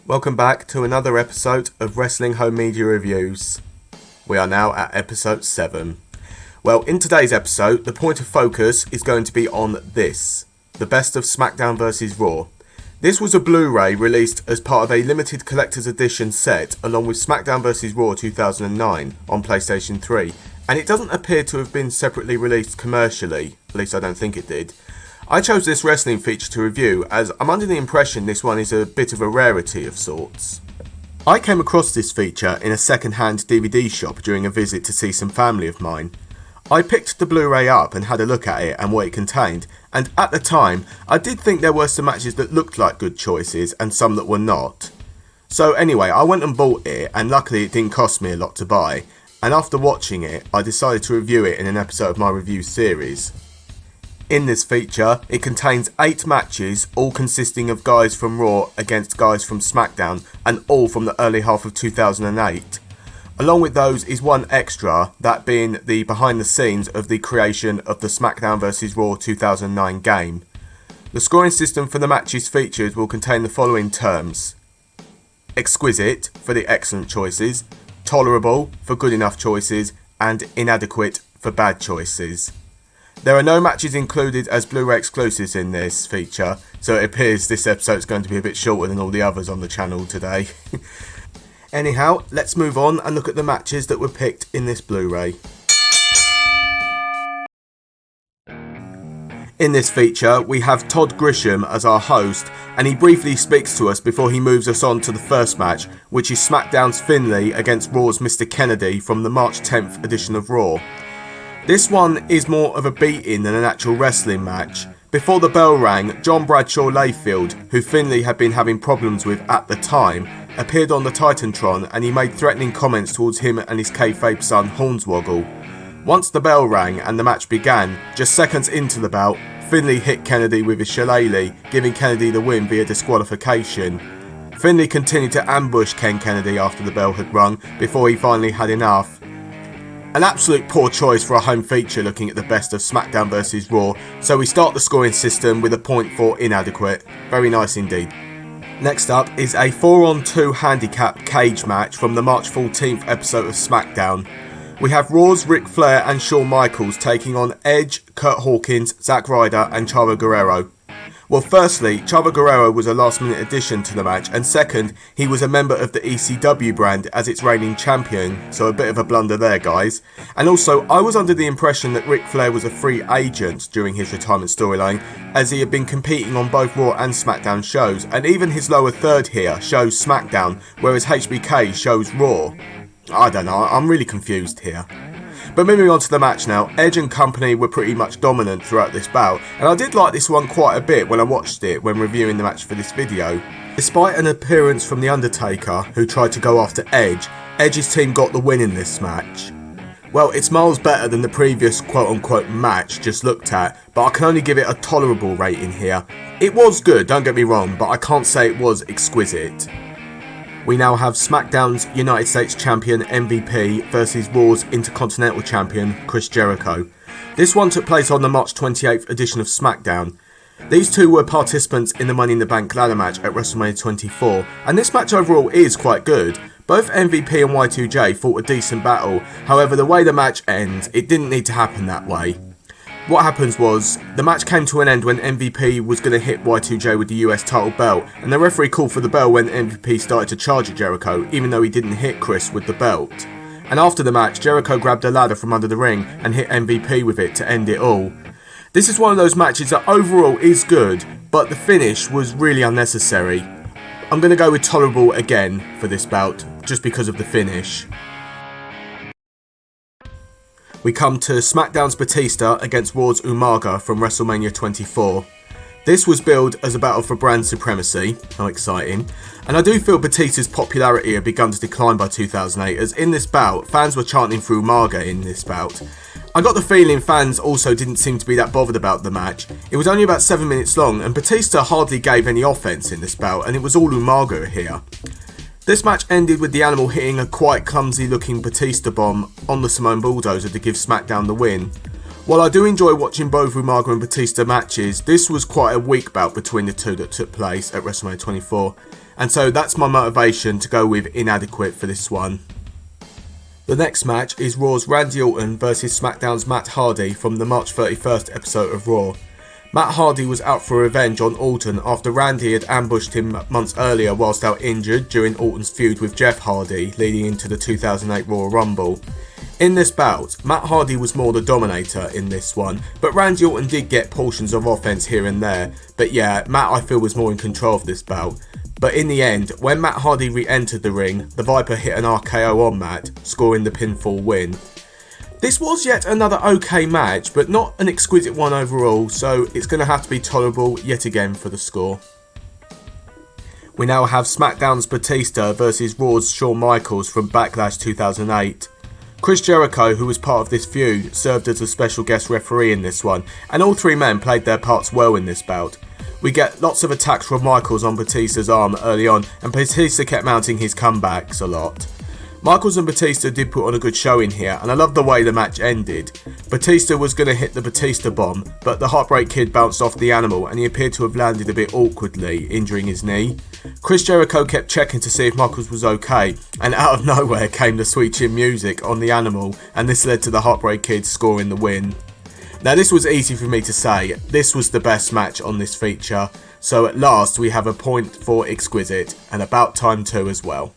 Welcome back to another episode of Wrestling Home Media Reviews. We are now at episode 7. Well, in today's episode, the point of focus is going to be on this, the best of Smackdown vs Raw. This was a Blu-ray released as part of a limited collector's edition set along with Smackdown vs Raw 2009 on PlayStation 3, and it doesn't appear to have been separately released commercially, at least I don't think it did. I chose this wrestling feature to review as I'm under the impression this one is a bit of a rarity of sorts. I came across this feature in a second-hand DVD shop during a visit to see some family of mine. I picked the Blu-ray up and had a look at it and what it contained, and at the time I did think there were some matches that looked like good choices and some that were not. So anyway, I went and bought it, and luckily it didn't cost me a lot to buy, and after watching it I decided to review it in an episode of my review series. In this feature, it contains 8 matches, all consisting of guys from Raw against guys from Smackdown, and all from the early half of 2008. Along with those is one extra, that being the behind the scenes of the creation of the Smackdown vs Raw 2009 game. The scoring system for the matches featured will contain the following terms: exquisite for the excellent choices, tolerable for good enough choices, and inadequate for bad choices. There are no matches included as Blu-ray exclusives in this feature, so it appears this episode is going to be a bit shorter than all the others on the channel today. Anyhow, let's move on and look at the matches that were picked in this Blu-ray. In this feature, we have Todd Grisham as our host, and he briefly speaks to us before he moves us on to the first match, which is SmackDown's Finlay against Raw's Mr. Kennedy from the March 10th edition of Raw. This one is more of a beat-in than an actual wrestling match. Before the bell rang, John Bradshaw Layfield, who Finlay had been having problems with at the time, appeared on the Titantron and he made threatening comments towards him and his kayfabe son Hornswoggle. Once the bell rang and the match began, just seconds into the bout, Finlay hit Kennedy with his shillelagh, giving Kennedy the win via disqualification. Finlay continued to ambush Ken Kennedy after the bell had rung, before he finally had enough. An absolute poor choice for a home feature looking at the best of Smackdown vs Raw, so we start the scoring system with a point for inadequate. Very nice indeed. Next up is a 4-on-2 handicap cage match from the March 14th episode of Smackdown. We have Raw's Ric Flair and Shawn Michaels taking on Edge, Kurt Hawkins, Zack Ryder and Chavo Guerrero. Well, firstly, Chavo Guerrero was a last-minute addition to the match, and second, he was a member of the ECW brand as its reigning champion, so a bit of a blunder there, guys. And also, I was under the impression that Ric Flair was a free agent during his retirement storyline, as he had been competing on both Raw and SmackDown shows, and even his lower third here shows SmackDown, whereas HBK shows Raw. I don't know, I'm really confused here. But moving on to the match now, Edge and company were pretty much dominant throughout this bout, and I did like this one quite a bit when I watched it when reviewing the match for this video. Despite an appearance from The Undertaker, who tried to go after Edge, Edge's team got the win in this match. Well, it's miles better than the previous quote-unquote match just looked at, but I can only give it a tolerable rating here. It was good, don't get me wrong, but I can't say it was exquisite. We now have SmackDown's United States Champion MVP versus Raw's Intercontinental Champion Chris Jericho. This one took place on the March 28th edition of SmackDown. These two were participants in the Money in the Bank ladder match at WrestleMania 24, and this match overall is quite good. Both MVP and Y2J fought a decent battle, however the way the match ends, it didn't need to happen that way. What happens was, the match came to an end when MVP was going to hit Y2J with the US title belt, and the referee called for the bell when MVP started to charge at Jericho, even though he didn't hit Chris with the belt. And after the match, Jericho grabbed a ladder from under the ring and hit MVP with it to end it all. This is one of those matches that overall is good, but the finish was really unnecessary. I'm going to go with tolerable again for this bout, just because of the finish. We come to SmackDown's Batista against Raw's Umaga from WrestleMania 24. This was billed as a battle for brand supremacy, how exciting, and I do feel Batista's popularity had begun to decline by 2008, as in this bout, fans were chanting for Umaga in this bout. I got the feeling fans also didn't seem to be that bothered about the match. It was only about 7 minutes long, and Batista hardly gave any offense in this bout, and it was all Umaga here. This match ended with the Animal hitting a quite clumsy looking Batista bomb on the Samoan Bulldozer to give SmackDown the win. While I do enjoy watching both Umaga and Batista matches, this was quite a weak bout between the two that took place at WrestleMania 24, and so that's my motivation to go with inadequate for this one. The next match is Raw's Randy Orton versus SmackDown's Matt Hardy from the March 31st episode of Raw. Matt Hardy was out for revenge on Orton after Randy had ambushed him months earlier whilst out injured during Orton's feud with Jeff Hardy leading into the 2008 Royal Rumble. In this bout, Matt Hardy was more the dominator in this one, but Randy Orton did get portions of offense here and there, but yeah, Matt I feel was more in control of this bout. But in the end, when Matt Hardy re-entered the ring, the Viper hit an RKO on Matt, scoring the pinfall win. This was yet another okay match, but not an exquisite one overall, so it's going to have to be tolerable yet again for the score. We now have SmackDown's Batista versus Raw's Shawn Michaels from Backlash 2008. Chris Jericho, who was part of this feud, served as a special guest referee in this one, and all three men played their parts well in this bout. We get lots of attacks from Michaels on Batista's arm early on, and Batista kept mounting his comebacks a lot. Michaels and Batista did put on a good showing here, and I love the way the match ended. Batista was going to hit the Batista bomb, but the Heartbreak Kid bounced off the animal and he appeared to have landed a bit awkwardly, injuring his knee. Chris Jericho kept checking to see if Michaels was okay, and out of nowhere came the sweet chin music on the animal, and this led to the Heartbreak Kid scoring the win. Now this was easy for me to say, this was the best match on this feature, so at last we have a point for exquisite, and about time too as well.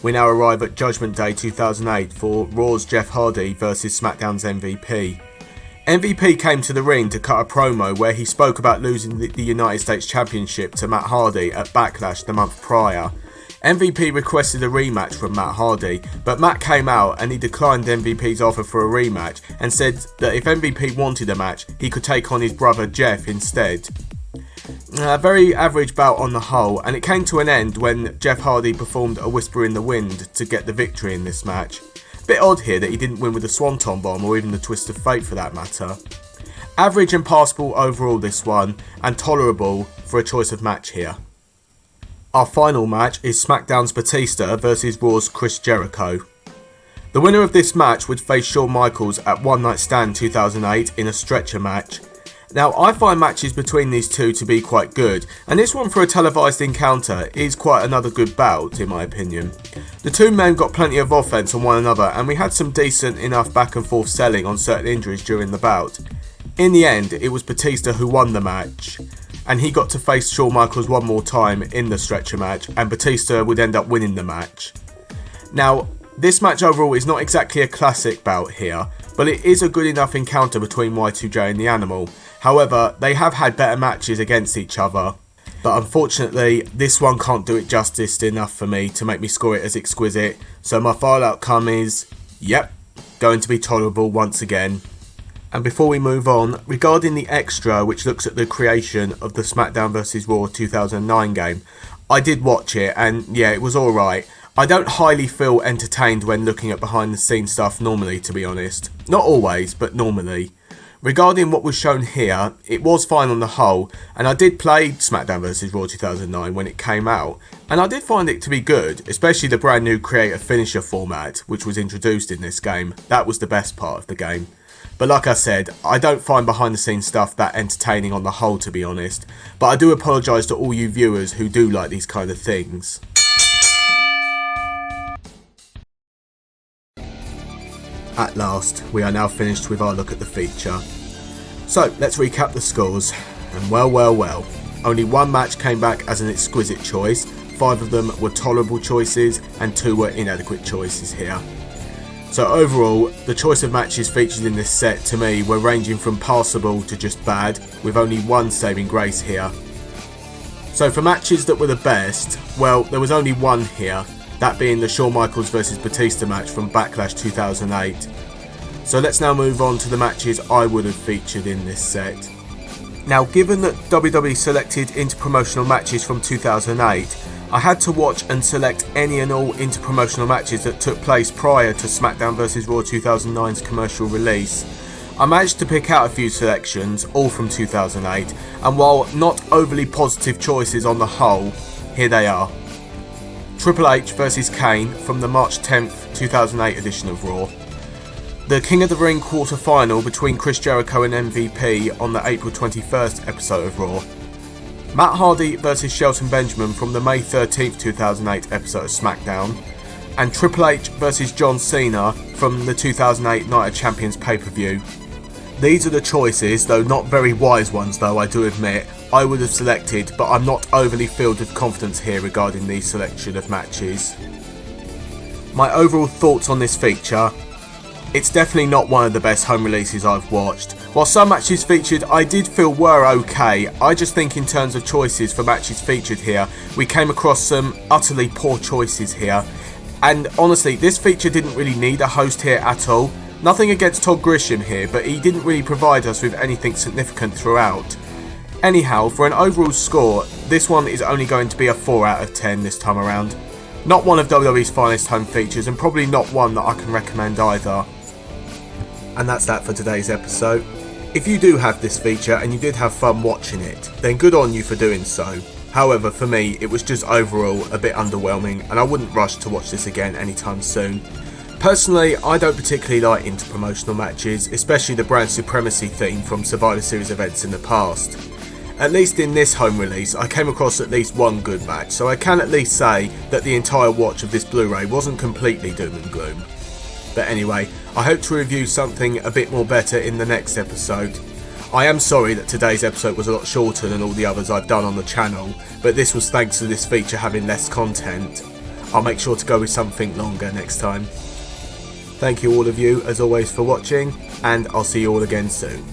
We now arrive at Judgment Day 2008 for Raw's Jeff Hardy versus SmackDown's MVP. MVP came to the ring to cut a promo where he spoke about losing the United States Championship to Matt Hardy at Backlash the month prior. MVP requested a rematch from Matt Hardy, but Matt came out and he declined MVP's offer for a rematch and said that if MVP wanted a match, he could take on his brother Jeff instead. A very average bout on the whole, and it came to an end when Jeff Hardy performed a Whisper in the Wind to get the victory in this match. Bit odd here that he didn't win with the Swanton Bomb or even the Twist of Fate for that matter. Average and passable overall this one, and tolerable for a choice of match here. Our final match is SmackDown's Batista versus Raw's Chris Jericho. The winner of this match would face Shawn Michaels at One Night Stand 2008 in a stretcher match. Now I find matches between these two to be quite good, and this one for a televised encounter is quite another good bout in my opinion. The two men got plenty of offense on one another, and we had some decent enough back and forth selling on certain injuries during the bout. In the end, it was Batista who won the match, and he got to face Shawn Michaels one more time in the stretcher match, and Batista would end up winning the match. Now, this match overall is not exactly a classic bout here, but it is a good enough encounter between Y2J and the Animal. However, they have had better matches against each other, but unfortunately, this one can't do it justice enough for me to make me score it as exquisite, so my final outcome is, yep, going to be tolerable once again. And before we move on, regarding the extra which looks at the creation of the SmackDown vs Raw 2009 game, I did watch it and yeah, it was alright. I don't highly feel entertained when looking at behind the scenes stuff normally, to be honest. Not always, but normally. Regarding what was shown here, it was fine on the whole, and I did play SmackDown vs Raw 2009 when it came out, and I did find it to be good, especially the brand new creator finisher format which was introduced in this game. That was the best part of the game. But like I said, I don't find behind the scenes stuff that entertaining on the whole, to be honest, but I do apologise to all you viewers who do like these kind of things. At last, we are now finished with our look at the feature. So, let's recap the scores, and well, only one match came back as an exquisite choice, 5 of them were tolerable choices, and 2 were inadequate choices here. So overall, the choice of matches featured in this set to me were ranging from passable to just bad, with only one saving grace here. So for matches that were the best, well, there was only one here, that being the Shawn Michaels vs Batista match from Backlash 2008. So let's now move on to the matches I would have featured in this set. Now, given that WWE selected interpromotional matches from 2008, I had to watch and select any and all interpromotional matches that took place prior to SmackDown vs Raw 2009's commercial release. I managed to pick out a few selections, all from 2008, and while not overly positive choices on the whole, here they are. Triple H vs Kane from the March 10th 2008 edition of Raw. the King of the Ring quarter-final between Chris Jericho and MVP on the April 21st episode of Raw, Matt Hardy vs Shelton Benjamin from the May 13th 2008 episode of Smackdown, and Triple H vs John Cena from the 2008 Night of Champions pay-per-view. These are the choices, though not very wise ones though, I do admit, I would have selected, but I'm not overly filled with confidence here regarding the selection of matches. My overall thoughts on this feature: it's definitely not one of the best home releases I've watched. While some matches featured I did feel were okay, I just think in terms of choices for matches featured here, we came across some utterly poor choices here. And honestly, this feature didn't really need a host here at all. Nothing against Todd Grisham here, but he didn't really provide us with anything significant throughout. Anyhow, for an overall score, this one is only going to be a 4 out of 10 this time around. Not one of WWE's finest home features, and probably not one that I can recommend either. And that's that for today's episode. If you do have this feature and you did have fun watching it, then good on you for doing so. However, for me, it was just overall a bit underwhelming, and I wouldn't rush to watch this again anytime soon. Personally, I don't particularly like interpromotional matches, especially the brand supremacy theme from Survivor Series events in the past. At least in this home release, I came across at least one good match, so I can at least say that the entire watch of this Blu-ray wasn't completely doom and gloom. But anyway, I hope to review something a bit more better in the next episode. I am sorry that today's episode was a lot shorter than all the others I've done on the channel, but this was thanks to this feature having less content. I'll make sure to go with something longer next time. Thank you all of you as always for watching, and I'll see you all again soon.